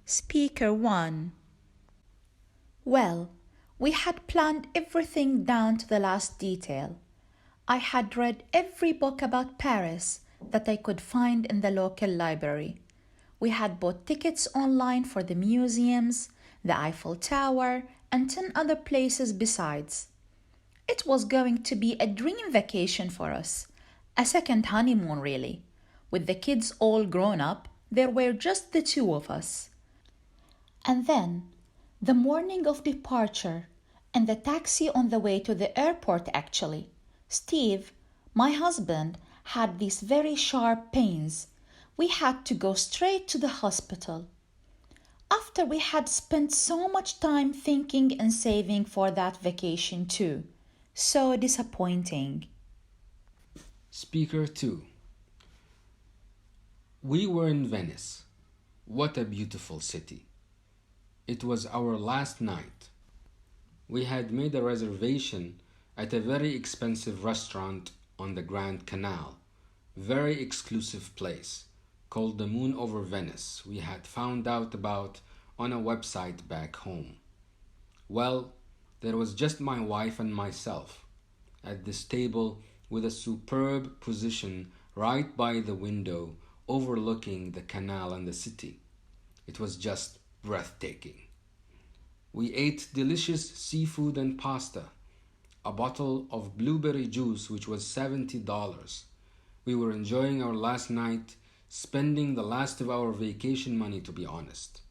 Speaker 1. Well, we had planned everything down to the last detail. I had read every book about Paris that I could find in the local library. We had bought tickets online for the museums, the Eiffel Tower, and 10 other places besides. It was going to be a dream vacation for us, a second honeymoon really. With the kids all grown up, there were just the two of us. And then, the morning of departure, and the taxi on the way to the airport actually, Steve, my husband, had these very sharp pains. We had to go straight to the hospital. After we had spent so much time thinking and saving for that vacation too. So disappointing. Speaker 2. We were in Venice. What a beautiful city. It was our last night. We had made a reservation at a very expensive restaurant on the Grand Canal, very exclusive place, called the Moon Over Venice we had found out about on a website back home. Well, there was just my wife and myself at this table with a superb position right by the window overlooking the canal and the city. It was just breathtaking. We ate delicious seafood and pasta, a bottle of blueberry juice which was $70. We were enjoying our last night, spending the last of our vacation money to be honest.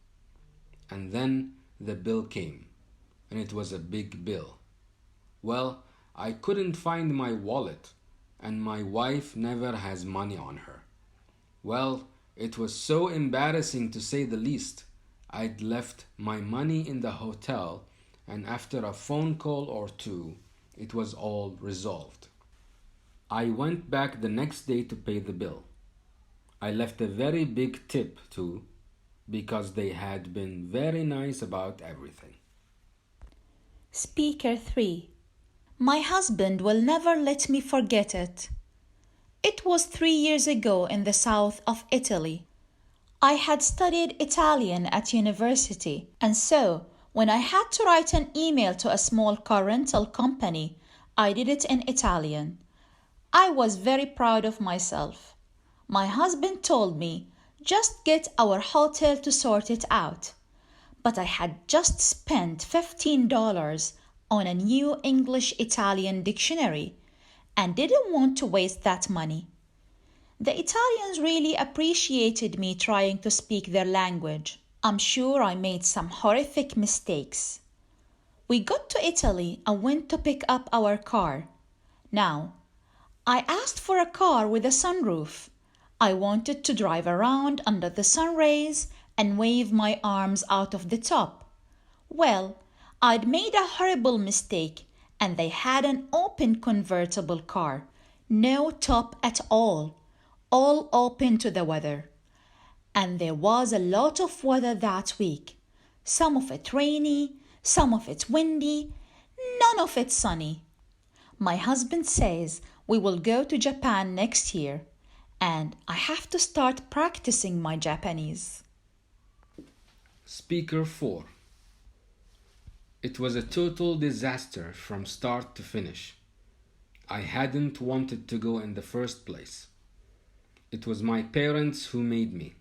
And then the bill came, and it was a big bill. Well, I couldn't find my wallet, and my wife never has money on her. Well, it was so embarrassing to say the least. I'd left my money in the hotel, and after a phone call or two, it was all resolved. I went back the next day to pay the bill. I left a very big tip too, because they had been very nice about everything. Speaker 3. My husband will never let me forget it. It was 3 years ago in the south of Italy. I had studied Italian at university, and so when I had to write an email to a small car rental company, I did it in Italian. I was very proud of myself. My husband told me, just get our hotel to sort it out. But I had just spent $15 on a new English-Italian dictionary and didn't want to waste that money. The Italians really appreciated me trying to speak their language. I'm sure I made some horrific mistakes. We got to Italy and went to pick up our car. Now, I asked for a car with a sunroof. I wanted to drive around under the sun rays and wave my arms out of the top. Well, I'd made a horrible mistake, and they had an open convertible car, no top at all open to the weather. And there was a lot of weather that week, some of it rainy, some of it windy, none of it sunny. My husband says we will go to Japan next year, and I have to start practicing my Japanese. Speaker 4. It was a total disaster from start to finish. I hadn't wanted to go in the first place. It was my parents who made me.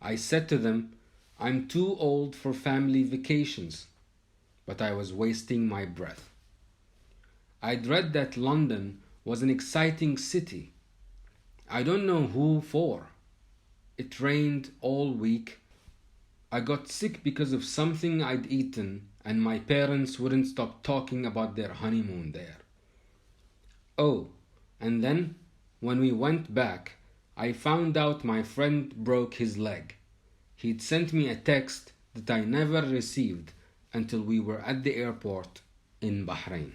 I said to them, I'm too old for family vacations, but I was wasting my breath. I'd read that London was an exciting city. I don't know who for. It rained all week. I got sick because of something I'd eaten, and my parents wouldn't stop talking about their honeymoon there. Oh, and then, when we went back, I found out my friend broke his leg. He'd sent me a text that I never received until we were at the airport in Bahrain.